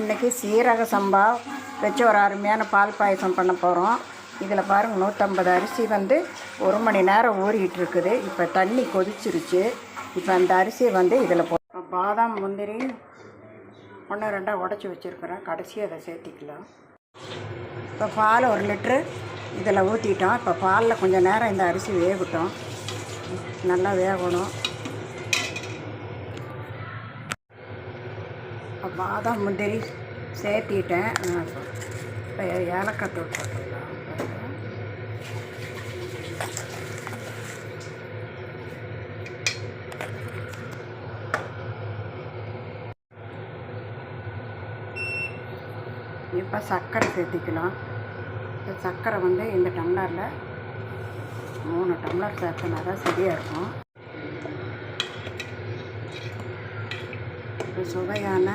இன்றைக்கி சீரக சம்பா வச்சு ஒரு அருமையான பால் பாயசம் பண்ண போகிறோம். இதில் பாருங்கள் 150 அரிசி வந்து 1 மணி நேரம் ஊறிட்டுருக்குது. இப்போ தண்ணி கொதிச்சிருச்சு. இப்போ அந்த அரிசியை வந்து இதில் பாதாம் முந்திரி 1-2 உடச்சி வச்சுருக்கிறேன். கடைசியாக அதை சேர்த்திக்கலாம். இப்போ பால் 1 லிட்ரு இதில் ஊற்றிட்டோம். இப்போ பாலில் கொஞ்சம் நேரம் இந்த அரிசி வேகட்டும். நல்லா வேகணும். பாதாம் முந்திரி சேர்த்திட்டேன். இப்போ ஏலக்காய் தூள் போட்டுக்கலாம். இப்போ சர்க்கரை சேர்த்திக்கலாம். இந்த சர்க்கரை வந்து இந்த டம்ளரில் 3 டம்ளர் சேர்த்தனா தான் சரியாக இருக்கும். இப்போ சுவையான